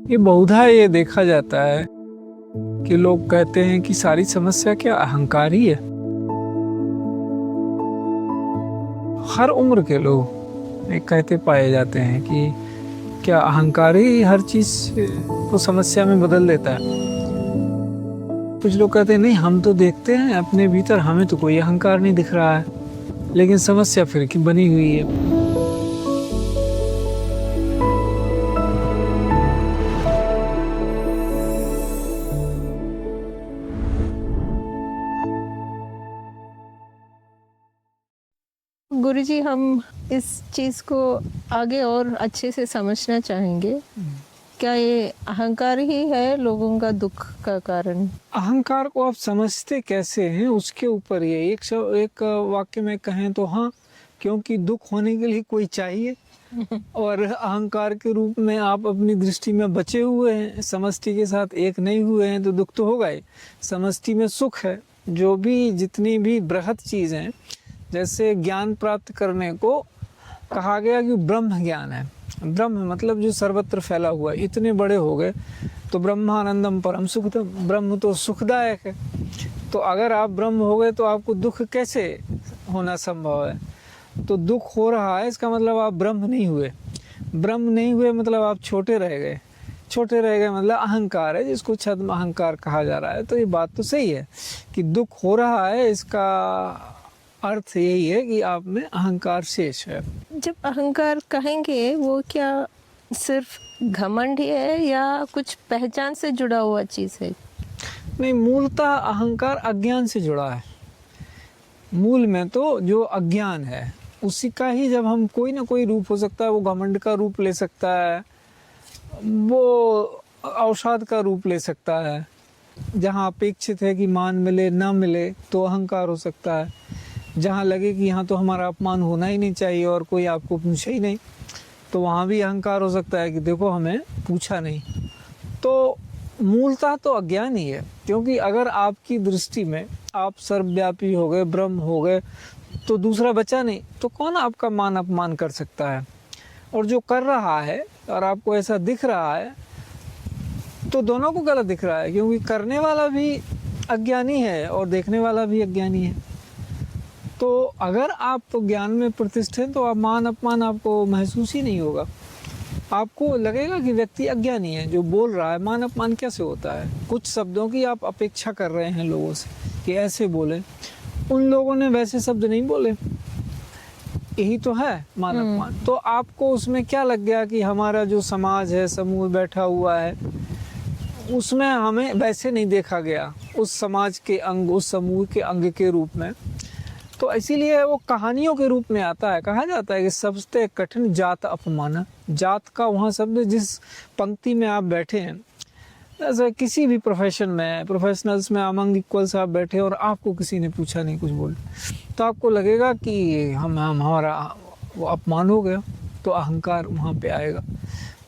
ये बहुधा ये देखा जाता है कि लोग कहते हैं कि सारी समस्या क्या अहंकार ही है। हर उम्र के लोग एक कहते पाए जाते हैं कि क्या अहंकार ही हर चीज को समस्या में बदल देता है। कुछ लोग कहते हैं नहीं, हम तो देखते हैं अपने भीतर, हमें तो कोई अहंकार नहीं दिख रहा है, लेकिन समस्या फिर की बनी हुई है। गुरुजी, हम इस चीज़ को आगे और अच्छे से समझना चाहेंगे। क्या ये अहंकार ही है लोगों का दुख का कारण? अहंकार को आप समझते कैसे हैं उसके ऊपर ये एक वाक्य में कहें तो हाँ, क्योंकि दुख होने के लिए कोई चाहिए और अहंकार के रूप में आप अपनी दृष्टि में बचे हुए हैं, समष्टि के साथ एक नहीं हुए हैं तो दुख तो होगा ही। समष्टि में सुख है। जो भी जितनी भी बृहत चीज़ हैं, जैसे ज्ञान प्राप्त करने को कहा गया कि ब्रह्म ज्ञान है। ब्रह्म मतलब जो सर्वत्र फैला हुआ, इतने बड़े हो गए तो ब्रह्मानंदम परम सुखदम, ब्रह्म तो सुखदायक है। तो अगर आप ब्रह्म हो गए तो आपको दुख कैसे होना संभव है? तो दुख हो रहा है इसका मतलब आप ब्रह्म नहीं हुए। ब्रह्म नहीं हुए मतलब आप छोटे रह गए। छोटे रह गए मतलब अहंकार है, जिसको छद्म अहंकार कहा जा रहा है। तो ये बात तो सही है कि दुख हो रहा है, इसका अर्थ यही है कि आप में अहंकार शेष है। जब अहंकार कहेंगे वो क्या सिर्फ घमंड ही है या कुछ पहचान से जुड़ा हुआ चीज़ है? नहीं, मूलतः अहंकार अज्ञान से जुड़ा है। मूल में तो जो अज्ञान है उसी का ही, जब हम कोई ना कोई रूप हो सकता है, वो घमंड का रूप ले सकता है, वो अवसाद का रूप ले सकता है। जहाँ अपेक्षित है कि मान मिले ना मिले तो अहंकार हो सकता है। जहाँ लगे कि यहाँ तो हमारा अपमान होना ही नहीं चाहिए और कोई आपको पूछे ही नहीं, तो वहाँ भी अहंकार हो सकता है कि देखो हमें पूछा नहीं। तो मूलतः तो अज्ञान ही है, क्योंकि अगर आपकी दृष्टि में आप सर्वव्यापी हो गए, ब्रह्म हो गए, तो दूसरा बचा नहीं, तो कौन आपका मान अपमान कर सकता है? और जो कर रहा है और आपको ऐसा दिख रहा है तो दोनों को गलत दिख रहा है, क्योंकि करने वाला भी अज्ञानी है और देखने वाला भी अज्ञानी है। तो अगर आप तो ज्ञान में प्रतिष्ठित हैं तो आप मान अपमान आपको महसूस ही नहीं होगा। आपको लगेगा कि व्यक्ति अज्ञानी है जो बोल रहा है। मान अपमान कैसे होता है? कुछ शब्दों की आप अपेक्षा कर रहे हैं लोगों से कि ऐसे बोले, उन लोगों ने वैसे शब्द नहीं बोले, यही तो है मान अपमान। तो आपको उसमें क्या लग गया कि हमारा जो समाज है, समूह बैठा हुआ है, उसमें हमें वैसे नहीं देखा गया, उस समाज के अंग, उस समूह के अंग के रूप में। तो इसीलिए वो कहानियों के रूप में आता है। कहा जाता है कि सबसे कठिन जात अपमान। जात का वहाँ शब्द, जिस पंक्ति में आप बैठे हैं, ऐसे किसी भी प्रोफेशन में, प्रोफेशनल्स में अमंग इक्वल्स आप बैठे और आपको किसी ने पूछा नहीं, कुछ बोले, तो आपको लगेगा कि हमारा वो अपमान हो गया। तो अहंकार वहाँ पे आएगा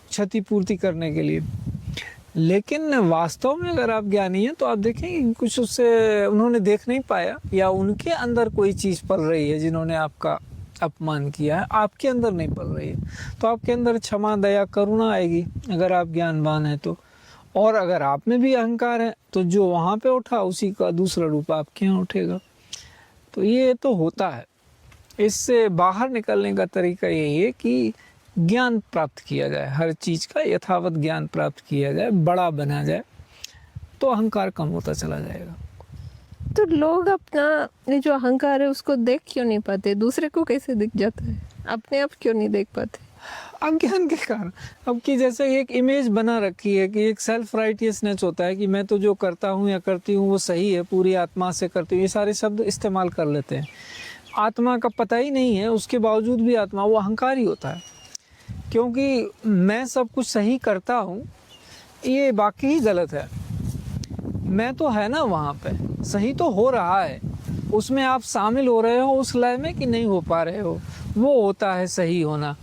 क्षतिपूर्ति करने के लिए। लेकिन वास्तव में अगर आप ज्ञानी हैं तो आप देखेंगे कि कुछ उससे उन्होंने देख नहीं पाया, या उनके अंदर कोई चीज़ पल रही है जिन्होंने आपका अपमान किया है, आपके अंदर नहीं पल रही है। तो आपके अंदर क्षमा, दया, करुणा आएगी अगर आप ज्ञानवान हैं तो। और अगर आप में भी अहंकार है तो जो वहाँ पे उठा उसी का दूसरा रूप आपके यहाँ उठेगा। तो ये तो होता है। इससे बाहर निकलने का तरीका यही है कि ज्ञान प्राप्त किया जाए, हर चीज़ का यथावत ज्ञान प्राप्त किया जाए, बड़ा बना जाए, तो अहंकार कम होता चला जाएगा। तो लोग अपना ये जो अहंकार है उसको देख क्यों नहीं पाते? दूसरे को कैसे दिख जाता है, अपने आप क्यों नहीं देख पाते? अज्ञान के कारण। अब कि जैसे एक इमेज बना रखी है कि एक सेल्फ राइटियसनेस होता है कि मैं तो जो करता हूँ या करती हूँ वो सही है, पूरी आत्मा से करती हूँ, ये सारे शब्द इस्तेमाल कर लेते हैं। आत्मा का पता ही नहीं है, उसके बावजूद भी आत्मा, वो अहंकार ही होता है। क्योंकि मैं सब कुछ सही करता हूँ, ये बाकी ही गलत है। मैं तो है ना वहाँ पे, सही तो हो रहा है, उसमें आप शामिल हो रहे हो उस लय में कि नहीं हो पा रहे हो, वो होता है सही होना।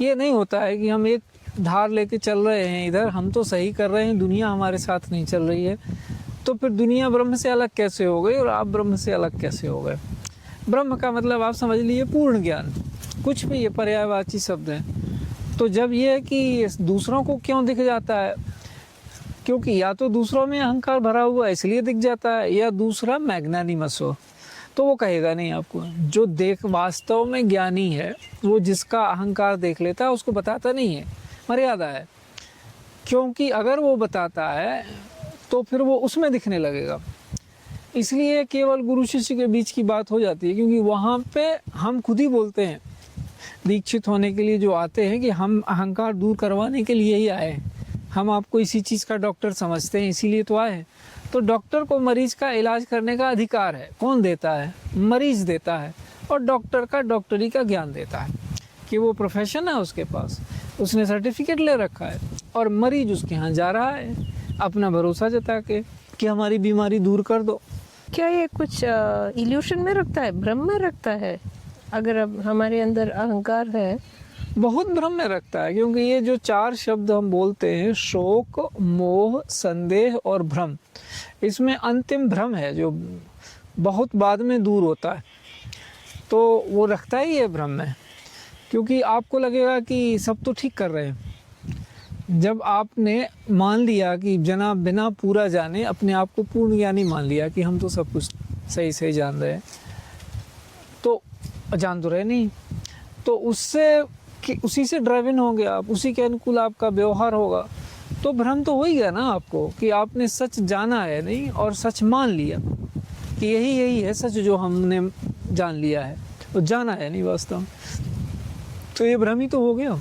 ये नहीं होता है कि हम एक धार लेके चल रहे हैं इधर, हम तो सही कर रहे हैं, दुनिया हमारे साथ नहीं चल रही है, तो फिर दुनिया ब्रह्म से अलग कैसे हो गई और आप ब्रह्म से अलग कैसे हो गए? ब्रह्म का मतलब आप समझ लीजिए पूर्ण ज्ञान। कुछ भी ये पर्यायवाची शब्द हैं। तो जब ये है कि दूसरों को क्यों दिख जाता है, क्योंकि या तो दूसरों में अहंकार भरा हुआ है इसलिए दिख जाता है, या दूसरा मैग्नानिमस हो तो वो कहेगा नहीं आपको। जो देख वास्तव में ज्ञानी है वो जिसका अहंकार देख लेता है उसको बताता नहीं है, मर्यादा है। क्योंकि अगर वो बताता है तो फिर वो उसमें दिखने लगेगा। इसलिए केवल गुरु शिष्य के बीच की बात हो जाती है, क्योंकि वहाँ पे हम खुद ही बोलते हैं दीक्षित होने के लिए जो आते हैं कि हम अहंकार दूर करवाने के लिए ही आए हैं, हम आपको इसी चीज़ का डॉक्टर समझते हैं इसीलिए तो आए हैं। तो डॉक्टर को मरीज का इलाज करने का अधिकार है। कौन देता है? मरीज देता है। और डॉक्टर का डॉक्टरी का ज्ञान देता है कि वो प्रोफेशन है उसके पास, उसने सर्टिफिकेट ले रखा है, और मरीज उसके यहाँ जा रहा है अपना भरोसा जता के कि हमारी बीमारी दूर कर दो। क्या ये कुछ इल्यूशन में रखता है, भ्रम में रखता है? अगर अब हमारे अंदर अहंकार है, बहुत भ्रम में रखता है, क्योंकि ये जो 4 शब्द हम बोलते हैं, शोक, मोह, संदेह और भ्रम, इसमें अंतिम भ्रम है जो बहुत बाद में दूर होता है। तो वो रखता ही है भ्रम में, क्योंकि आपको लगेगा कि सब तो ठीक कर रहे हैं। जब आपने मान लिया कि जना बिना पूरा जाने अपने आप को पूर्ण ज्ञानी मान लिया कि हम तो सब कुछ सही सही जान रहे हैं, तो जान तो रहे नहीं, तो उससे उसी से ड्राइवन होंगे आप, उसी के अनुकूल आपका व्यवहार होगा। तो भ्रम तो हो ही गया ना आपको कि आपने सच जाना है नहीं और सच मान लिया कि यही है सच जो हमने जान लिया है, तो जाना है नहीं वास्तव। तो ये भ्रम ही तो हो गया,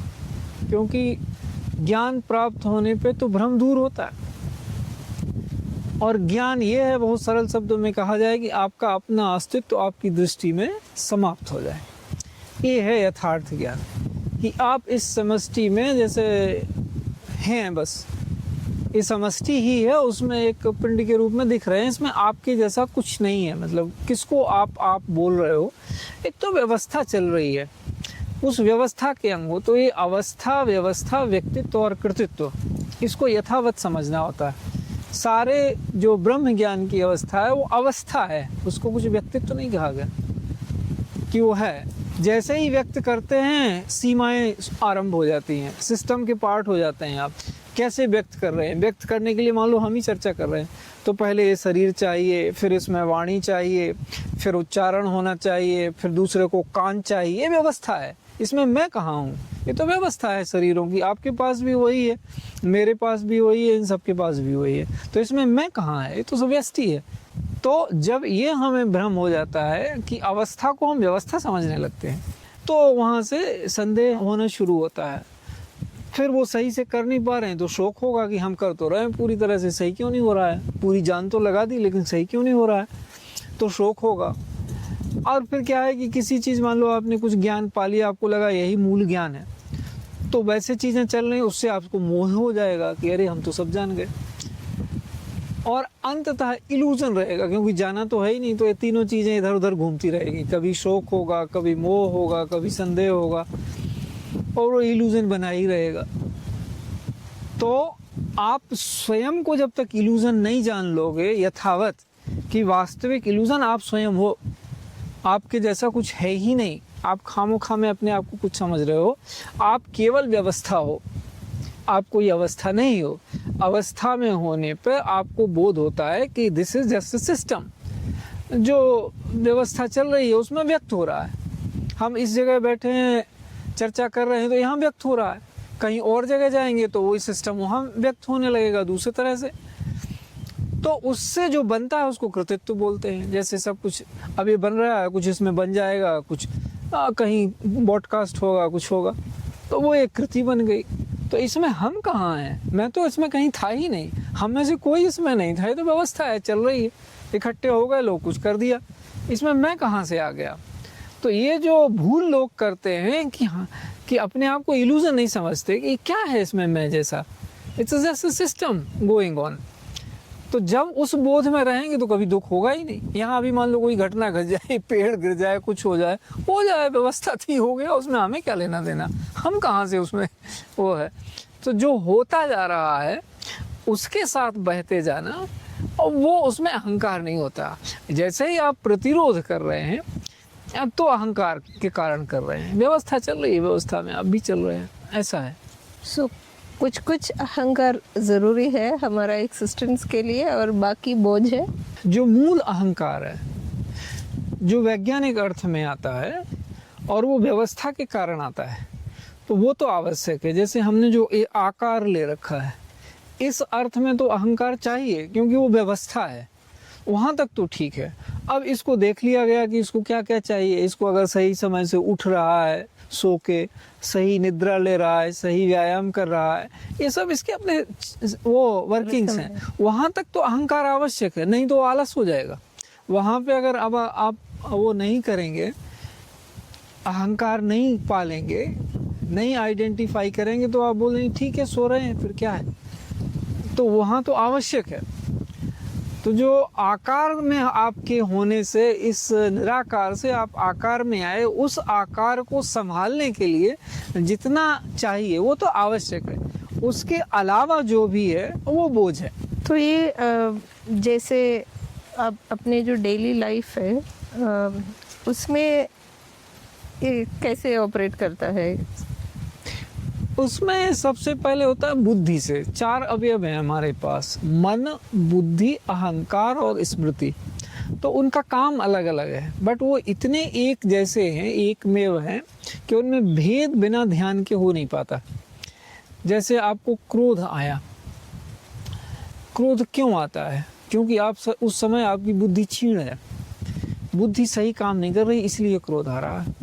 क्योंकि ज्ञान प्राप्त होने पे तो भ्रम दूर होता है। और ज्ञान ये है, बहुत सरल शब्दों में कहा जाए, कि आपका अपना अस्तित्व तो आपकी दृष्टि में समाप्त हो जाए। ये है यथार्थ ज्ञान, कि आप इस समष्टि में जैसे हैं, बस ये समष्टि ही है, उसमें एक पिंड के रूप में दिख रहे हैं, इसमें आपके जैसा कुछ नहीं है। मतलब किसको आप बोल रहे हो? एक तो व्यवस्था चल रही है, उस व्यवस्था के अंग हो। तो ये अवस्था, व्यवस्था, व्यक्तित्व और कृतित्व, इसको यथावत समझना होता है। सारे जो ब्रह्म ज्ञान की अवस्था है वो अवस्था है, उसको कुछ व्यक्तित्व नहीं कहा गया कि वो है। जैसे ही व्यक्त करते हैं सीमाएं आरंभ हो जाती हैं, सिस्टम के पार्ट हो जाते हैं। आप कैसे व्यक्त कर रहे हैं? व्यक्त करने के लिए मान लो हम ही चर्चा कर रहे हैं, तो पहले ये शरीर चाहिए, फिर इसमें वाणी चाहिए, फिर उच्चारण होना चाहिए, फिर दूसरे को कान चाहिए। ये व्यवस्था है, इसमें मैं कहाँ हूँ? ये तो व्यवस्था है शरीरों की। आपके पास भी वही है, मेरे पास भी वही है, इन सबके पास भी वही है। तो इसमें मैं कहाँ है? ये तो सब व्यष्टि है। तो जब ये हमें भ्रम हो जाता है कि अवस्था को हम व्यवस्था समझने लगते हैं, तो वहाँ से संदेह होना शुरू होता है। फिर वो सही से कर नहीं पा रहे हैं तो शौक होगा कि हम कर तो रहे हैं पूरी तरह से, सही क्यों नहीं हो रहा है? पूरी जान तो लगा दी लेकिन सही क्यों नहीं हो रहा है? तो शौक होगा। और फिर क्या है कि किसी चीज़, मान लो आपने कुछ ज्ञान पा लिया, आपको लगा यही मूल ज्ञान है, तो वैसे चीज़ें चल रही, उससे आपको मोह हो जाएगा कि अरे हम तो सब जान गए। और अंततः इल्यूजन रहेगा, क्योंकि जाना तो है ही नहीं। तो ये तीनों चीज़ें इधर उधर घूमती रहेगी, कभी शौक होगा, कभी मोह होगा, कभी संदेह होगा, और वो इल्यूजन बना ही रहेगा। तो आप स्वयं को जब तक इल्यूजन नहीं जान लोगे यथावत, कि वास्तविक इल्यूजन आप स्वयं हो, आपके जैसा कुछ है ही नहीं, आप खामोखा में अपने आप को कुछ समझ रहे हो, आप केवल व्यवस्था हो, आप कोई अवस्था नहीं हो। अवस्था में होने पर आपको बोध होता है कि this is just a system, जो व्यवस्था चल रही है उसमें व्यक्त हो रहा है। हम इस जगह बैठे हैं, चर्चा कर रहे हैं, तो यहाँ व्यक्त हो रहा है। कहीं और जगह जाएंगे तो वही सिस्टम वहाँ व्यक्त होने लगेगा दूसरी तरह से। तो उससे जो बनता है उसको कृतित्व बोलते हैं। जैसे सब कुछ अभी बन रहा है, कुछ इसमें बन जाएगा, कुछ कहीं ब्रॉडकास्ट होगा, कुछ होगा, तो वो एक कृति बन गई। तो इसमें हम कहाँ हैं? मैं तो इसमें कहीं था ही नहीं, हम में से कोई इसमें नहीं था। ये तो व्यवस्था है, चल रही है, इकट्ठे हो गए लोग, कुछ कर दिया, इसमें मैं कहाँ से आ गया? तो ये जो भूल लोग करते हैं कि हाँ, कि अपने आप को इल्यूजन नहीं समझते कि क्या है इसमें मैं जैसा, it's just a system going on. तो जब उस बोध में रहेंगे तो कभी दुख होगा ही नहीं। यहाँ अभी मान लो कोई घटना घट जाए, पेड़ गिर जाए, कुछ हो जाए, व्यवस्था थी, हो गया, उसमें हमें क्या लेना देना, हम कहाँ से उसमें वो है। तो जो होता जा रहा है उसके साथ बहते जाना, और वो उसमें अहंकार नहीं होता। जैसे ही आप प्रतिरोध कर रहे हैं तो अहंकार के कारण कर रहे हैं। व्यवस्था चल रही है, व्यवस्था में आप भी चल रहे हैं, ऐसा है। सो कुछ कुछ अहंकार ज़रूरी है हमारा एक्सिस्टेंस के लिए और बाकी बोझ है। जो मूल अहंकार है, जो वैज्ञानिक अर्थ में आता है और वो व्यवस्था के कारण आता है, तो वो तो आवश्यक है। जैसे हमने जो आकार ले रखा है, इस अर्थ में तो अहंकार चाहिए क्योंकि वो व्यवस्था है, वहाँ तक तो ठीक है। अब इसको देख लिया गया कि इसको क्या क्या चाहिए, इसको अगर सही समय से उठ रहा है, सो के सही निद्रा ले रहा है, सही व्यायाम कर रहा है, ये सब इसके अपने वो वर्किंग्स हैं, वहाँ तक तो अहंकार आवश्यक है, नहीं तो आलस हो जाएगा। वहाँ पे अगर अब आप वो नहीं करेंगे, अहंकार नहीं पालेंगे, नहीं आइडेंटिफाई करेंगे, तो आप बोलेंगे ठीक है सो रहे हैं, फिर क्या है। तो वहाँ तो आवश्यक है। तो जो आकार में आपके होने से, इस निराकार से आप आकार में आए, उस आकार को संभालने के लिए जितना चाहिए वो तो आवश्यक है, उसके अलावा जो भी है वो बोझ है। तो ये जैसे अब अपने जो डेली लाइफ है उसमें ये कैसे ऑपरेट करता है? उसमें सबसे पहले होता है बुद्धि से। 4 अवयव हैं हमारे पास, मन, बुद्धि, अहंकार और स्मृति। तो उनका काम अलग अलग है, बट वो इतने एक जैसे हैं, एकमेव हैं कि उनमें भेद बिना ध्यान के हो नहीं पाता। जैसे आपको क्रोध आया, क्रोध क्यों आता है? क्योंकि उस समय आपकी बुद्धि क्षीण है, बुद्धि सही काम नहीं कर रही, इसलिए क्रोध आ रहा है।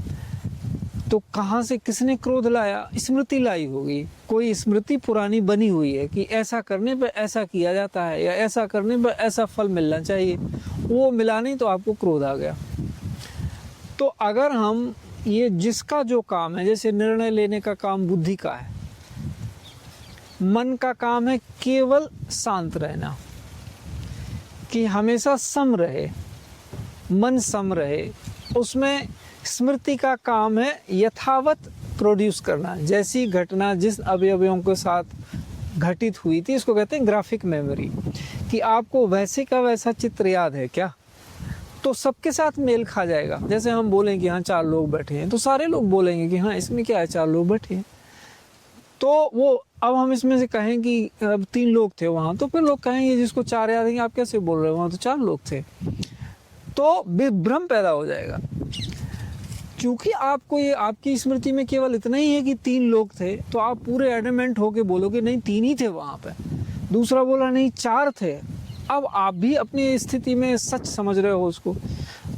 तो कहाँ से, किसने क्रोध लाया? स्मृति लाई होगी, कोई स्मृति पुरानी बनी हुई है कि ऐसा करने पर ऐसा किया जाता है या ऐसा करने पर ऐसा फल मिलना चाहिए, वो मिला नहीं तो आपको क्रोध आ गया। तो अगर हम ये जिसका जो काम है, जैसे निर्णय लेने का काम बुद्धि का है, मन का काम है केवल शांत रहना, कि हमेशा सम रहे, मन सम रहे। उसमें स्मृति का काम है यथावत प्रोड्यूस करना, जैसी घटना जिस अवयवों के साथ घटित हुई थी, इसको कहते हैं ग्राफिक मेमोरी, कि आपको वैसे का वैसा चित्र याद है क्या, तो सबके साथ मेल खा जाएगा। जैसे हम बोलें कि हाँ 4 लोग बैठे हैं, तो सारे लोग बोलेंगे कि हाँ इसमें क्या है, 4 लोग बैठे हैं। तो वो अब हम इसमें से कहें कि 3 लोग थे वहाँ, तो फिर लोग कहेंगे जिसको 4 याद है, आप कैसे बोल रहे हो, वहाँ तो 4 लोग थे। तो विभ्रम पैदा हो जाएगा, क्योंकि आपको ये आपकी स्मृति में केवल इतना ही है कि 3 लोग थे, तो आप पूरे एडमेंट होके बोलोगे नहीं 3 ही थे वहाँ पे। दूसरा बोला नहीं 4 थे, अब आप भी अपनी स्थिति में सच समझ रहे हो उसको,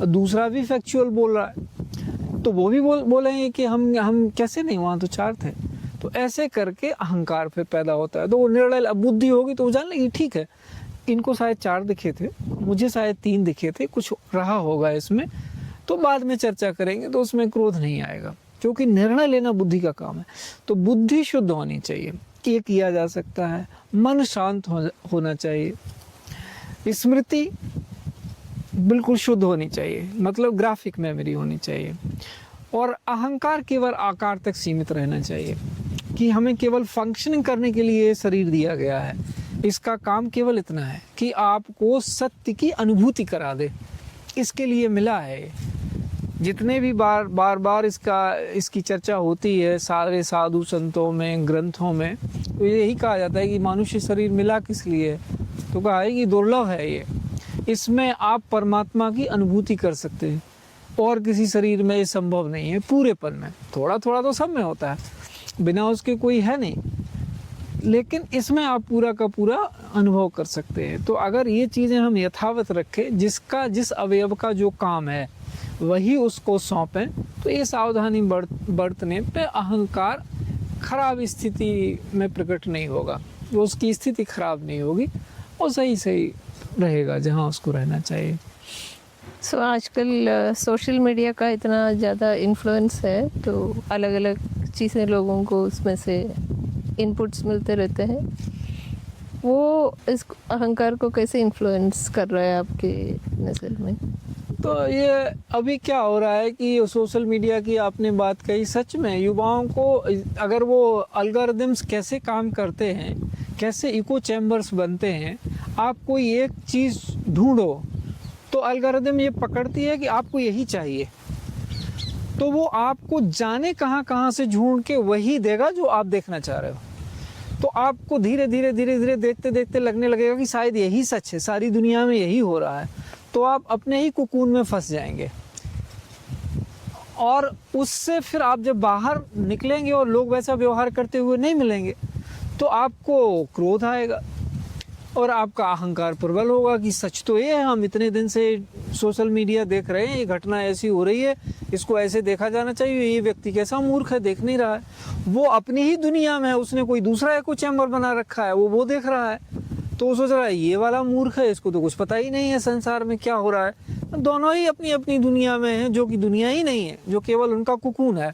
दूसरा भी फैक्चुअल बोल रहा है, तो वो भी बोलेंगे कि हम कैसे नहीं, वहाँ तो 4 थे। तो ऐसे करके अहंकार फिर पैदा होता है। तो वो निर्णय, बुद्धि होगी तो वो जान लेगी ठीक है, इनको शायद 4 दिखे थे, मुझे शायद 3 दिखे थे, कुछ रहा होगा इसमें, तो बाद में चर्चा करेंगे, तो उसमें क्रोध नहीं आएगा, क्योंकि निर्णय लेना बुद्धि का काम है। तो बुद्धि शुद्ध होनी चाहिए, ये किया जा सकता है। मन शांत होना चाहिए, स्मृति बिल्कुल शुद्ध होनी चाहिए, मतलब ग्राफिक मेमोरी होनी चाहिए, और अहंकार केवल आकार तक सीमित रहना चाहिए, कि हमें केवल फंक्शनिंग करने के लिए शरीर दिया गया है, इसका काम केवल इतना है कि आपको सत्य की अनुभूति करा दे, इसके लिए मिला है। जितने भी बार इसकी चर्चा होती है सारे साधु संतों में, ग्रंथों में, तो यही कहा जाता है कि मनुष्य शरीर मिला किस लिए, तो कहा है कि दुर्लभ है ये, इसमें आप परमात्मा की अनुभूति कर सकते हैं, और किसी शरीर में ये संभव नहीं है। पूरेपन में थोड़ा थोड़ा तो सब में होता है, बिना उसके कोई है नहीं, लेकिन इसमें आप पूरा का पूरा अनुभव कर सकते हैं। तो अगर ये चीज़ें हम यथावत रखें, जिस अवयव का जो काम है वही उसको सौंपें, तो ये सावधानी बरतने पे अहंकार खराब स्थिति में प्रकट नहीं होगा, वो उसकी स्थिति खराब नहीं होगी, और सही रहेगा जहाँ उसको रहना चाहिए। सो आजकल सोशल मीडिया का इतना ज़्यादा इन्फ्लुएंस है, तो अलग अलग चीज़ें लोगों को उसमें से इनपुट्स मिलते रहते हैं, वो इस अहंकार को कैसे इन्फ्लुएंस कर रहा है आपके नज़र में? तो ये अभी क्या हो रहा है कि सोशल मीडिया की आपने बात कही, सच में युवाओं को अगर वो अल्गोरिदम्स कैसे काम करते हैं, कैसे इको चैम्बर्स बनते हैं, आप कोई एक चीज़ ढूंढो तो अल्गोरिदम ये पकड़ती है कि आपको यही चाहिए, तो वो आपको जाने कहाँ से ढूंढ के वही देगा जो आप देखना चाह रहे हो। तो आपको धीरे धीरे धीरे धीरे देखते देखते लगने लगेगा कि शायद यही सच है, सारी दुनिया में यही हो रहा है। तो आप अपने ही कुकून में फंस जाएंगे और उससे फिर आप जब बाहर निकलेंगे और लोग वैसा व्यवहार करते हुए नहीं मिलेंगे तो आपको क्रोध आएगा और आपका अहंकार प्रबल होगा कि सच तो ये है, हम इतने दिन से सोशल मीडिया देख रहे हैं, ये घटना ऐसी हो रही है, इसको ऐसे देखा जाना चाहिए, ये व्यक्ति कैसा मूर्ख है, देख नहीं रहा है। वो अपनी ही दुनिया में है, उसने कोई दूसरा एको चैम्बर बना रखा है, वो देख रहा है, तो वो सोच रहा है ये वाला मूर्ख है, इसको तो कुछ पता ही नहीं है संसार में क्या हो रहा है। दोनों ही अपनी अपनी दुनिया में हैं, जो कि दुनिया ही नहीं है, जो केवल उनका कुकून है।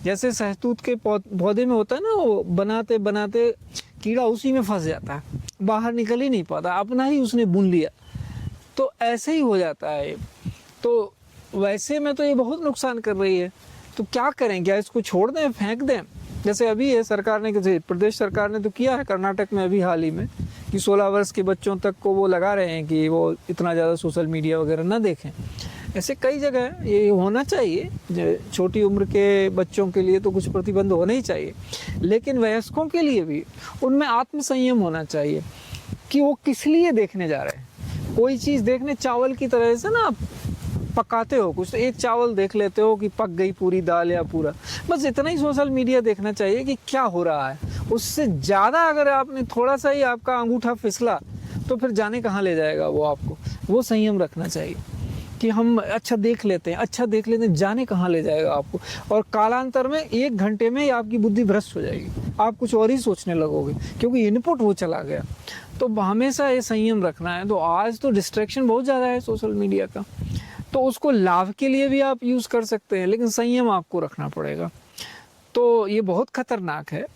जैसे सहतूत के पौधे में होता है ना, वो बनाते बनाते कीड़ा उसी में फंस जाता है, बाहर निकल ही नहीं पाता, अपना ही उसने बुन लिया। तो ऐसे ही हो जाता है। तो वैसे में तो ये बहुत नुकसान कर रही है, तो क्या करें, क्या इसको छोड़ दें, फेंक दें? जैसे अभी है सरकार ने, जैसे प्रदेश सरकार ने तो किया है कर्नाटक में अभी हाल ही में कि 16 वर्ष के बच्चों तक को वो लगा रहे हैं कि वो इतना ज़्यादा सोशल मीडिया वगैरह ना देखें। ऐसे कई जगह ये होना चाहिए, छोटी उम्र के बच्चों के लिए तो कुछ प्रतिबंध होने ही चाहिए, लेकिन वयस्कों के लिए भी उनमें आत्मसंयम होना चाहिए कि वो किस लिए देखने जा रहे हैं। कोई चीज़ देखने, चावल की तरह से ना पकाते हो कुछ, तो एक चावल देख लेते हो कि पक गई पूरी दाल या पूरा, बस इतना ही सोशल मीडिया देखना चाहिए कि क्या हो रहा है। उससे ज़्यादा अगर आपने थोड़ा सा ही आपका अंगूठा फिसला तो फिर जाने कहाँ ले जाएगा वो आपको। वो संयम रखना चाहिए कि हम अच्छा देख लेते हैं, जाने कहाँ ले जाएगा आपको। और कालांतर में 1 घंटे में आपकी बुद्धि भ्रष्ट हो जाएगी, आप कुछ और ही सोचने लगोगे क्योंकि इनपुट वो चला गया। तो हमेशा ये संयम रखना है। तो आज तो डिस्ट्रैक्शन बहुत ज़्यादा है सोशल मीडिया का, तो उसको लाभ के लिए भी आप यूज़ कर सकते हैं, लेकिन संयम आपको रखना पड़ेगा। तो ये बहुत खतरनाक है,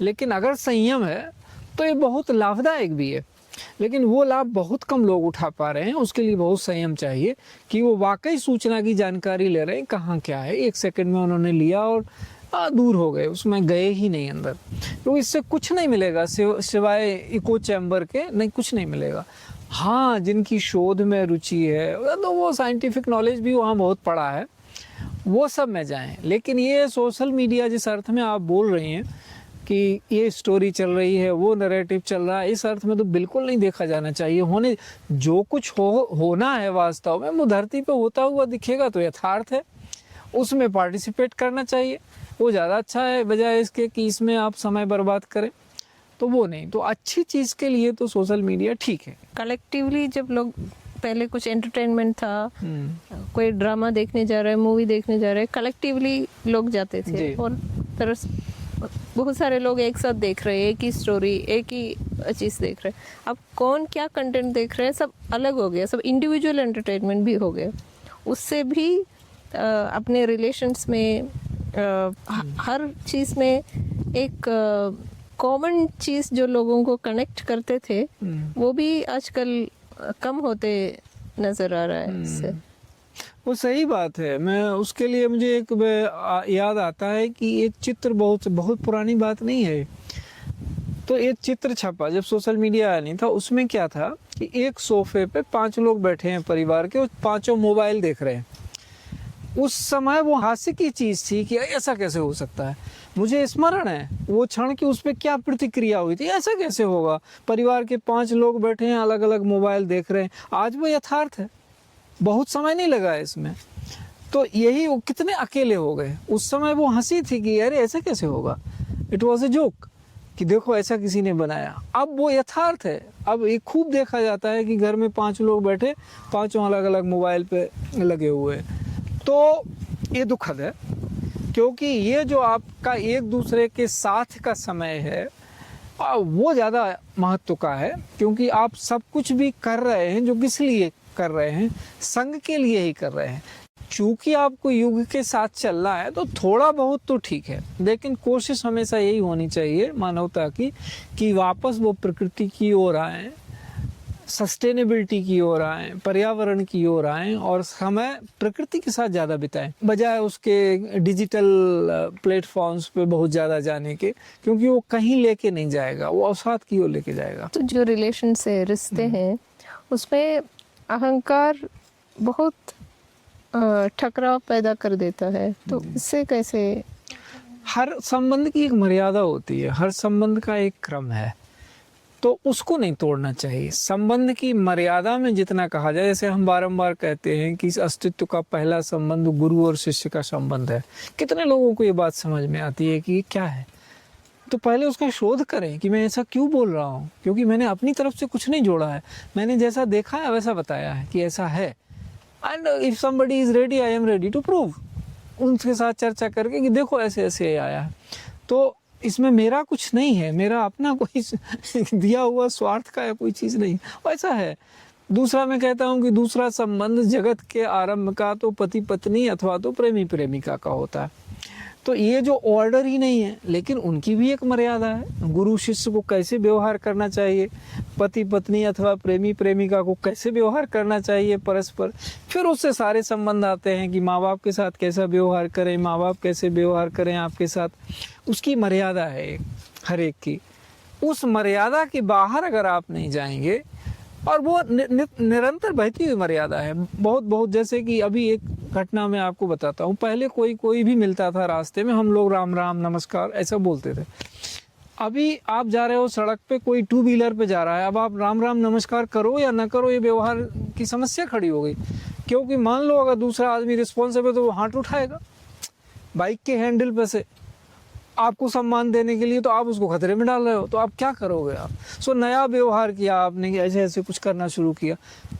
लेकिन अगर संयम है तो ये बहुत लाभदायक भी है, लेकिन वो लाभ बहुत कम लोग उठा पा रहे हैं। उसके लिए बहुत संयम चाहिए कि वो वाकई सूचना की जानकारी ले रहे हैं, कहाँ क्या है, 1 सेकंड में उन्होंने लिया और दूर हो गए, उसमें गए ही नहीं अंदर। तो इससे कुछ नहीं मिलेगा सिवाय इको चैम्बर के, नहीं कुछ नहीं मिलेगा। हाँ, जिनकी शोध में रुचि है तो वो साइंटिफिक नॉलेज भी वहाँ बहुत पड़ा है, वो सब में जाएं। लेकिन ये सोशल मीडिया जिस अर्थ में आप बोल रही हैं कि ये स्टोरी चल रही है, वो नैरेटिव चल रहा है, इस अर्थ में तो बिल्कुल नहीं देखा जाना चाहिए। जो कुछ होना है वास्तव में वो धरती पे होता हुआ दिखेगा तो यथार्थ है, उसमें पार्टिसिपेट करना चाहिए, वो ज़्यादा अच्छा है बजाय इसके कि इसमें आप समय बर्बाद करें। तो वो नहीं, तो अच्छी चीज़ के लिए तो सोशल मीडिया ठीक है। कलेक्टिवली जब लोग पहले कुछ एंटरटेनमेंट था, कोई ड्रामा देखने जा रहे हैं, मूवी देखने जा रहे हैं, कलेक्टिवली लोग जाते थे और तरह बहुत सारे लोग एक साथ देख रहे हैं, एक ही स्टोरी, एक ही चीज़ देख रहे हैं। अब कौन क्या कंटेंट देख रहे हैं सब अलग हो गया, सब इंडिविजुअल एंटरटेनमेंट भी हो गया। उससे भी अपने रिलेशंस में हर चीज़ में एक कॉमन चीज़ जो लोगों को कनेक्ट करते थे वो भी आजकल कम होते नज़र आ रहा है इससे। वो सही बात है। मैं उसके लिए मुझे एक याद आता है कि एक चित्र, बहुत पुरानी बात नहीं है, तो एक चित्र छपा जब सोशल मीडिया आया नहीं था। उसमें क्या था कि एक सोफे पे 5 लोग बैठे हैं परिवार के, और 5 मोबाइल देख रहे हैं। उस समय वो हास्य की चीज़ थी कि ऐसा कैसे हो सकता है। मुझे स्मरण है वो क्षण की, उस पर क्या प्रतिक्रिया हुई थी, ऐसा कैसे होगा, परिवार के 5 लोग बैठे हैं, अलग अलग मोबाइल देख रहे हैं। आज वो यथार्थ है, बहुत समय नहीं लगा इसमें। तो यही, वो कितने अकेले हो गए। उस समय वो हंसी थी कि अरे ऐसा कैसे होगा, इट वॉज ए जोक कि देखो ऐसा किसी ने बनाया। अब वो यथार्थ है। अब ये खूब देखा जाता है कि घर में 5 लोग बैठे, 5 अलग अलग मोबाइल पे लगे हुए। तो ये दुखद है, क्योंकि ये जो आपका एक दूसरे के साथ का समय है वो ज़्यादा महत्व का है, क्योंकि आप सब कुछ भी कर रहे हैं जो किस लिए कर रहे हैं, संग के लिए ही कर रहे हैं। चूंकि आपको युग के साथ चलना है तो थोड़ा बहुत तो ठीक है, लेकिन कोशिश हमेशा यही होनी चाहिए मानवता की कि वापस वो प्रकृति की ओर आएँ, सस्टेनेबिलिटी की ओर आएँ, पर्यावरण की ओर आएँ और समय प्रकृति के साथ ज़्यादा बिताएं, बजाय उसके डिजिटल प्लेटफॉर्म्स पे बहुत ज़्यादा जाने के, क्योंकि वो कहीं लेके नहीं जाएगा, वो अवसाद की ओर लेके जाएगा। तो जो रिलेशन से रिश्ते हैं उसमें अहंकार बहुत टकराव पैदा कर देता है, तो इससे कैसे हर संबंध की एक मर्यादा होती है, हर संबंध का एक क्रम है, तो उसको नहीं तोड़ना चाहिए। संबंध की मर्यादा में जितना कहा जाए, जैसे हम बारंबार कहते हैं कि इस अस्तित्व का पहला संबंध गुरु और शिष्य का संबंध है। कितने लोगों को ये बात समझ में आती है कि ये क्या है? तो पहले उसका शोध करें कि मैं ऐसा क्यों बोल रहा हूँ, क्योंकि मैंने अपनी तरफ से कुछ नहीं जोड़ा है, मैंने जैसा देखा है वैसा बताया है कि ऐसा है। And if somebody is ready, I am ready to prove. उनके साथ चर्चा करके कि देखो ऐसे ऐसे आया है, तो इसमें मेरा कुछ नहीं है, मेरा अपना कोई दिया हुआ स्वार्थ का है कोई चीज़ नहीं, वैसा है। दूसरा मैं कहता हूँ कि दूसरा संबंध जगत के आरंभ का तो पति पत्नी अथवा तो प्रेमी प्रेमिका का होता है। तो ये जो ऑर्डर ही नहीं है, लेकिन उनकी भी एक मर्यादा है। गुरु शिष्य को कैसे व्यवहार करना चाहिए, पति पत्नी अथवा प्रेमी प्रेमिका को कैसे व्यवहार करना चाहिए परस्पर, फिर उससे सारे संबंध आते हैं कि माँ बाप के साथ कैसा व्यवहार करें, माँ बाप कैसे व्यवहार करें आपके साथ, उसकी मर्यादा है हर एक की। उस मर्यादा के बाहर अगर आप नहीं जाएंगे, और वो निरंतर बहती हुई मर्यादा है, बहुत बहुत। जैसे कि अभी एक घटना मैं आपको बताता हूँ। पहले कोई भी मिलता था रास्ते में, हम लोग राम राम नमस्कार ऐसा बोलते थे। अभी आप जा रहे हो सड़क पे, कोई टू व्हीलर पे जा रहा है, अब आप राम राम नमस्कार करो या ना करो, ये व्यवहार की समस्या खड़ी हो गई। क्योंकि मान लो अगर दूसरा आदमी रिस्पॉन्सिबल है तो वो हाथ उठाएगा बाइक के हैंडल पे से आपको सम्मान देने के लिए, तो आप उसको खतरे में डाल रहे हो, तो आप क्या करोगे आप? सो नया व्यवहार किया आपने, ऐसे ऐसे कुछ करना शुरू किया।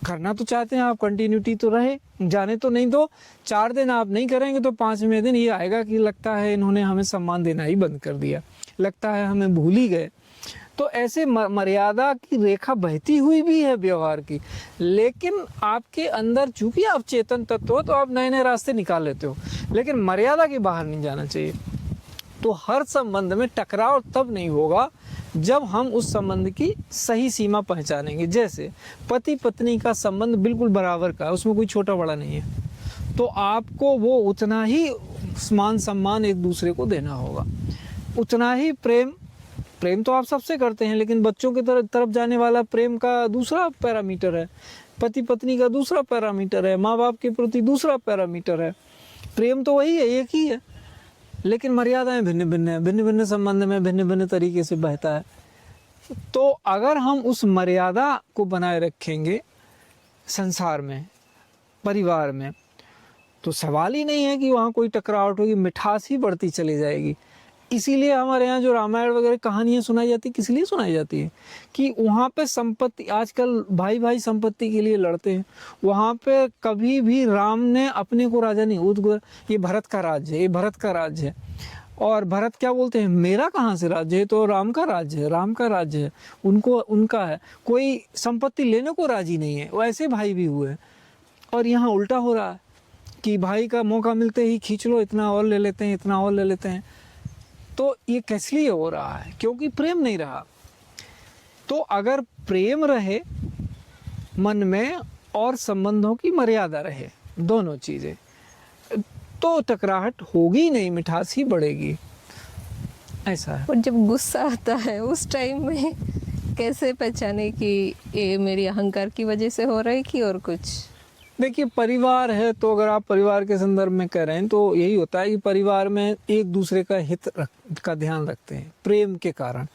करना तो चाहते हैं आप, कंटिन्यूटी तो रहे, जाने तो नहीं दो। 4 दिन आप नहीं करेंगे तो 5वें दिन ये आएगा कि लगता है इन्होंने हमें सम्मान देना ही बंद कर दिया, लगता है हमें भूल ही गए। तो ऐसे मर्यादा की रेखा बहती हुई भी है व्यवहार की, लेकिन आपके अंदर चूंकि आप चेतन तत्व हो तो आप नए नए रास्ते निकाल लेते हो, लेकिन मर्यादा के बाहर नहीं जाना चाहिए। तो हर संबंध में टकराव तब नहीं होगा जब हम उस संबंध की सही सीमा पहचानेंगे। जैसे पति पत्नी का संबंध बिल्कुल बराबर का है, उसमें कोई छोटा बड़ा नहीं है, तो आपको वो उतना ही मान सम्मान एक दूसरे को देना होगा, उतना ही प्रेम तो आप सबसे करते हैं, लेकिन बच्चों की तरफ जाने वाला प्रेम का दूसरा पैरामीटर है, पति पत्नी का दूसरा पैरामीटर है, माँ बाप के प्रति दूसरा पैरामीटर है। प्रेम तो वही है, एक ही है, लेकिन मर्यादाएं भिन्न भिन्न है, भिन्न भिन्न संबंध में भिन्न भिन्न तरीके से बहता है। तो अगर हम उस मर्यादा को बनाए रखेंगे संसार में, परिवार में, तो सवाल ही नहीं है कि वहाँ कोई टकरावट होगी, मिठास ही बढ़ती चली जाएगी। इसीलिए हमारे यहाँ जो रामायण वगैरह कहानियाँ सुनाई जाती है, किस लिए सुनाई जाती है कि वहाँ पे संपत्ति, आजकल भाई भाई संपत्ति के लिए लड़ते हैं, वहाँ पे कभी भी राम ने अपने को राजा नहीं, ये भरत का राज्य है, ये भरत का राज्य है। और भरत क्या बोलते हैं, मेरा कहाँ से राज्य है, तो राम का राज्य है, राम का राज्य है, उनको उनका है, कोई संपत्ति लेने को राजी नहीं है। वैसे भाई भी हुए, और यहाँ उल्टा हो रहा है कि भाई का मौका मिलते ही खींच लो, इतना और ले लेते हैं, इतना और ले लेते हैं। तो ये किस लिए हो रहा है? क्योंकि प्रेम नहीं रहा। तो अगर प्रेम रहे मन में और संबंधों की मर्यादा रहे, दोनों चीजें, तो टकराहट होगी नहीं, मिठास ही बढ़ेगी। ऐसा है। और जब गुस्सा आता है उस टाइम में कैसे पहचाने कि ये मेरी अहंकार की वजह से हो रहा है कि और कुछ? देखिए, परिवार है तो अगर आप परिवार के संदर्भ में कह रहे हैं तो यही होता है कि परिवार में एक दूसरे का हित का ध्यान रखते हैं प्रेम के कारण।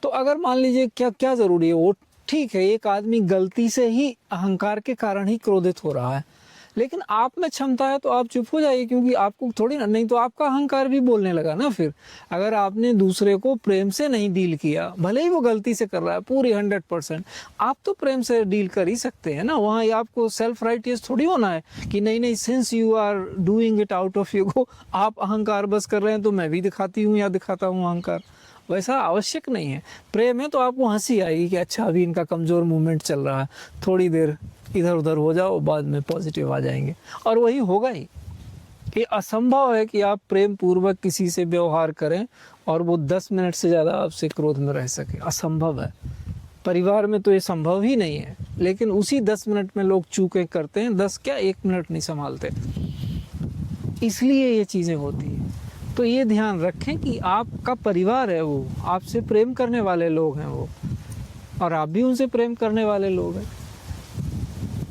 तो अगर मान लीजिए क्या जरूरी है, वो ठीक है, एक आदमी गलती से ही अहंकार के कारण ही क्रोधित हो रहा है, लेकिन आप में क्षमता है तो आप चुप हो जाइए, क्योंकि आपको थोड़ी ना, नहीं तो आपका अहंकार भी बोलने लगा ना। फिर अगर आपने दूसरे को प्रेम से नहीं डील किया, भले ही वो गलती से कर रहा है पूरी 100%, आप तो प्रेम से डील कर ही सकते हैं ना। वहाँ आपको सेल्फ राइटियस थोड़ी होना है कि नहीं since you are doing it out of ego, आप अहंकार बस कर रहे हैं तो मैं भी दिखाती हूँ या दिखाता हूँ अहंकार, वैसा आवश्यक नहीं है। प्रेम है तो आपको हंसी आएगी कि अच्छा अभी इनका कमज़ोर मूवमेंट चल रहा है, थोड़ी देर इधर उधर हो जाओ, बाद में पॉजिटिव आ जाएंगे, और वही होगा ही। ये असंभव है कि आप प्रेम पूर्वक किसी से व्यवहार करें और वो 10 मिनट से ज़्यादा आपसे क्रोध में रह सके, असंभव है। परिवार में तो ये संभव ही नहीं है, लेकिन उसी 10 मिनट में लोग चूकें करते हैं, 10 क्या 1 मिनट नहीं संभालते, इसलिए ये चीज़ें होती हैं। तो ये ध्यान रखें कि आपका परिवार है, वो आपसे प्रेम करने वाले लोग हैं वो, और आप भी उनसे प्रेम करने वाले लोग हैं।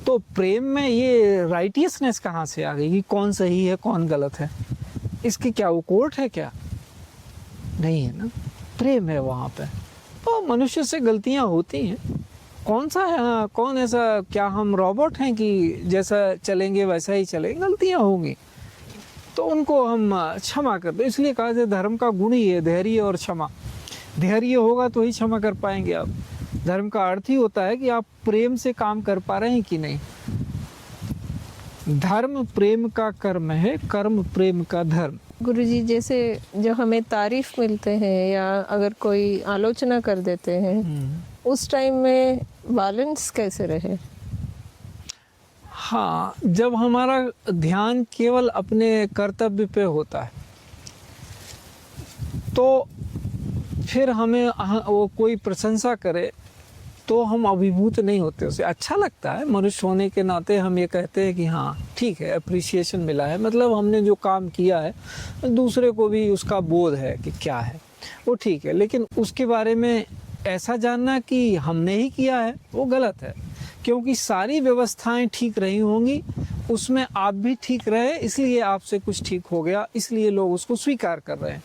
तो प्रेम में ये राइटियसनेस कहाँ से आ गई कि कौन सही है कौन गलत है? इसकी क्या वो कोर्ट है क्या? नहीं है ना, प्रेम है वहाँ पे। तो मनुष्य से गलतियाँ होती हैं, कौन सा है, कौन ऐसा, क्या हम रोबोट हैं कि जैसा चलेंगे वैसा ही चलेंगे, गलतियाँ होंगी तो उनको हम क्षमा कर दो। इसलिए कहा जाए धर्म का गुण ही है धैर्य और क्षमा। धैर्य होगा तो ही क्षमा कर पाएंगे आप। धर्म का अर्थ ही होता है कि आप प्रेम से काम कर पा रहे हैं कि नहीं। धर्म प्रेम का कर्म है, कर्म प्रेम का धर्म। गुरुजी, जैसे जो हमें तारीफ मिलते हैं या अगर कोई आलोचना कर देते हैं, उस टाइम में बैलेंस कैसे रहे? हाँ, जब हमारा ध्यान केवल अपने कर्तव्य पे होता है तो फिर हमें वो कोई प्रशंसा करे तो हम अभिभूत नहीं होते उसे। अच्छा लगता है, मनुष्य होने के नाते हम ये कहते हैं कि हाँ ठीक है, अप्रिसिएशन मिला है, मतलब हमने जो काम किया है दूसरे को भी उसका बोध है कि क्या है वो ठीक है। लेकिन उसके बारे में ऐसा जानना कि हमने ही किया है वो गलत है, क्योंकि सारी व्यवस्थाएं ठीक रही होंगी, उसमें आप भी ठीक रहे, इसलिए आपसे कुछ ठीक हो गया, इसलिए लोग उसको स्वीकार कर रहे हैं।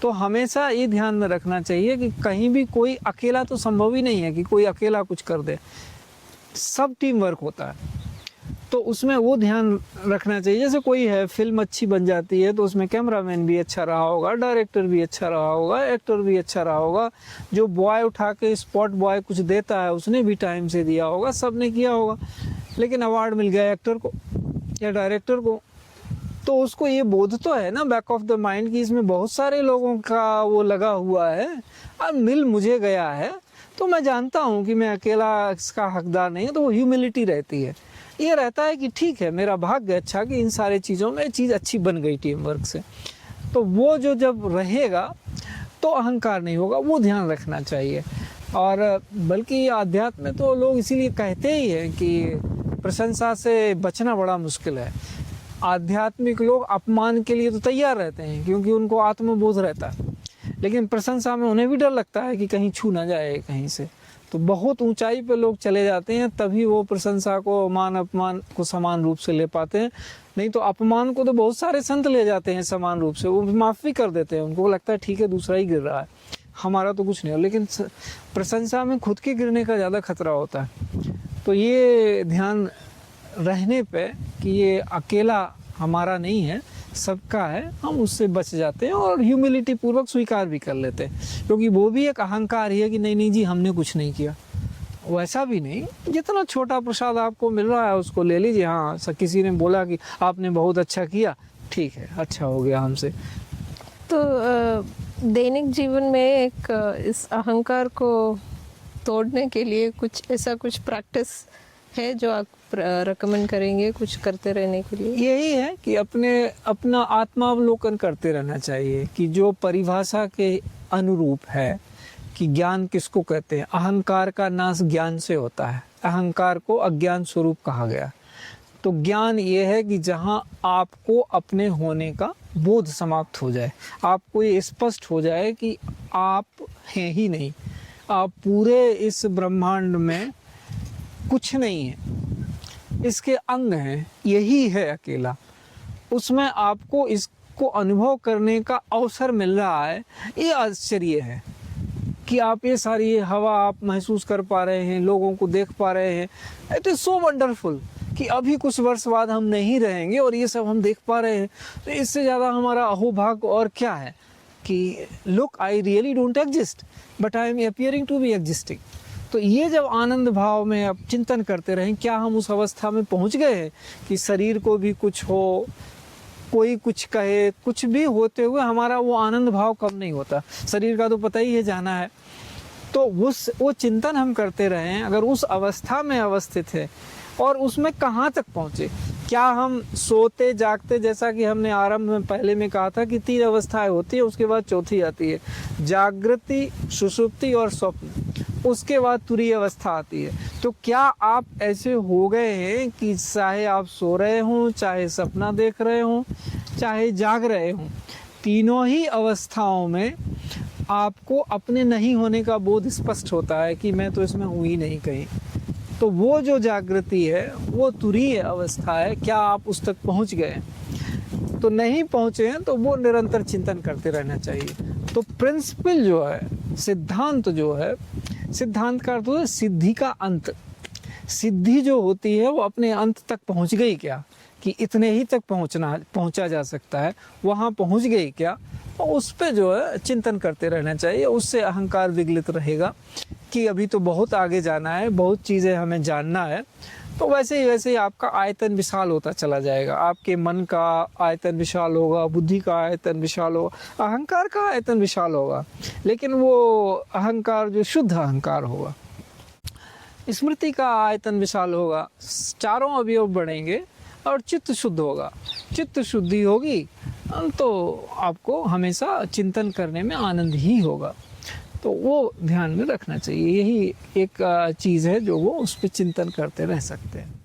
तो हमेशा ये ध्यान में रखना चाहिए कि कहीं भी कोई अकेला तो संभव ही नहीं है कि कोई अकेला कुछ कर दे, सब टीम वर्क होता है। तो उसमें वो ध्यान रखना चाहिए। जैसे कोई है, फिल्म अच्छी बन जाती है तो उसमें कैमरामैन भी अच्छा रहा होगा, डायरेक्टर भी अच्छा रहा होगा, एक्टर भी अच्छा रहा होगा, जो बॉय उठा के स्पॉट बॉय कुछ देता है उसने भी टाइम से दिया होगा, सब ने किया होगा। लेकिन अवार्ड मिल गया एक्टर को या डायरेक्टर को, तो उसको ये बोध तो है ना बैक ऑफ द माइंड कि इसमें बहुत सारे लोगों का वो लगा हुआ है और मिल मुझे गया है, तो मैं जानता हूँ कि मैं अकेला इसका हकदार नहीं है। तो वो ह्यूमिलिटी रहती है, ये रहता है कि ठीक है मेरा भाग्य अच्छा कि इन सारे चीज़ों में चीज़ अच्छी बन गई टीम वर्क से। तो वो जो जब रहेगा तो अहंकार नहीं होगा, वो ध्यान रखना चाहिए। और बल्कि आध्यात्म में तो लोग इसीलिए कहते ही हैं कि प्रशंसा से बचना बड़ा मुश्किल है। आध्यात्मिक लोग अपमान के लिए तो तैयार रहते हैं क्योंकि उनको आत्मबोध रहता है, लेकिन प्रशंसा में उन्हें भी डर लगता है कि कहीं छू ना जाए कहीं से। तो बहुत ऊंचाई पे लोग चले जाते हैं तभी वो प्रशंसा को, मान अपमान को समान रूप से ले पाते हैं। नहीं तो अपमान को तो बहुत सारे संत ले जाते हैं समान रूप से, वो माफ़ी कर देते हैं, उनको लगता है ठीक है दूसरा ही गिर रहा है, हमारा तो कुछ नहीं हो। लेकिन प्रशंसा में खुद के गिरने का ज़्यादा खतरा होता है। तो ये ध्यान रहने पे कि ये अकेला हमारा नहीं है, सबका है, हम उससे बच जाते हैं और ह्यूमिलिटी पूर्वक स्वीकार भी कर लेते हैं। क्योंकि वो भी एक अहंकार ही है कि नहीं जी हमने कुछ नहीं किया, वैसा भी नहीं। जितना छोटा प्रसाद आपको मिल रहा है उसको ले लीजिए। हाँ, किसी ने बोला कि आपने बहुत अच्छा किया, ठीक है, अच्छा हो गया हमसे। तो दैनिक जीवन में एक इस अहंकार को तोड़ने के लिए कुछ ऐसा कुछ प्रैक्टिस है जो आप रेकमेंड करेंगे कुछ करते रहने के लिए? यही है कि अपना आत्मावलोकन करते रहना चाहिए कि जो परिभाषा के अनुरूप है कि ज्ञान किसको कहते हैं। अहंकार का नाश ज्ञान से होता है, अहंकार को अज्ञान स्वरूप कहा गया। तो ज्ञान ये है कि जहाँ आपको अपने होने का बोध समाप्त हो जाए, आपको ये स्पष्ट हो जाए कि आप हैं ही नहीं, आप पूरे इस ब्रह्मांड में कुछ नहीं है, इसके अंग हैं, यही है अकेला। उसमें आपको इसको अनुभव करने का अवसर मिल रहा है। ये आश्चर्य है कि आप ये सारी हवा आप महसूस कर पा रहे हैं, लोगों को देख पा रहे हैं। इट इज़ सो वंडरफुल कि अभी कुछ वर्ष बाद हम नहीं रहेंगे और ये सब हम देख पा रहे हैं। तो इससे ज़्यादा हमारा अहोभाग्य और क्या है कि look, I really don't exist but I am appearing to be existing. तो ये जब आनंद भाव में आप चिंतन करते रहें, क्या हम उस अवस्था में पहुंच गए हैं कि शरीर को भी कुछ हो, कोई कुछ कहे, कुछ भी होते हुए हमारा वो आनंद भाव कम नहीं होता। शरीर का तो पता ही है जाना है। तो वो चिंतन हम करते रहें, अगर उस अवस्था में अवस्थित है और उसमें कहाँ तक पहुँचे। क्या हम सोते जागते, जैसा कि हमने आरंभ में पहले में कहा था कि 3 अवस्थाएं होती है, उसके बाद चौथी आती है जागृति, सुषुप्ति और स्वप्न, उसके बाद तुरीय अवस्था आती है। तो क्या आप ऐसे हो गए हैं कि चाहे आप सो रहे हों, चाहे सपना देख रहे हों, चाहे जाग रहे हों, तीनों ही अवस्थाओं में आपको अपने नहीं होने का बोध स्पष्ट होता है कि मैं तो इसमें हूँ ही नहीं कहीं। तो वो जो जागृति है वो तुरीय अवस्था है। क्या आप उस तक पहुँच गए? तो नहीं पहुँचे हैं तो वो निरंतर चिंतन करते रहना चाहिए। तो प्रिंसिपल जो है, सिद्धांत जो है, सिद्धांत का अर्थ होता है सिद्धि का अंत। सिद्धि जो होती है वो अपने अंत तक पहुंच गई क्या, कि इतने ही तक पहुंचा जा सकता है, वहाँ पहुंच गई क्या, तो उस पे जो है चिंतन करते रहना चाहिए। उससे अहंकार विगलित रहेगा कि अभी तो बहुत आगे जाना है, बहुत चीज़ें हमें जानना है। तो वैसे ही आपका आयतन विशाल होता चला जाएगा, आपके मन का आयतन विशाल होगा, बुद्धि का आयतन विशाल होगा, अहंकार का आयतन विशाल होगा, लेकिन वो अहंकार जो शुद्ध अहंकार होगा। स्मृति का आयतन विशाल होगा, चारों अवयव बढ़ेंगे और चित्त शुद्ध होगा। चित्त शुद्धि होगी तो आपको हमेशा चिंतन करने में आनंद ही होगा। तो वो ध्यान में रखना चाहिए। यही एक चीज़ है जो वो उस पर चिंतन करते रह सकते हैं।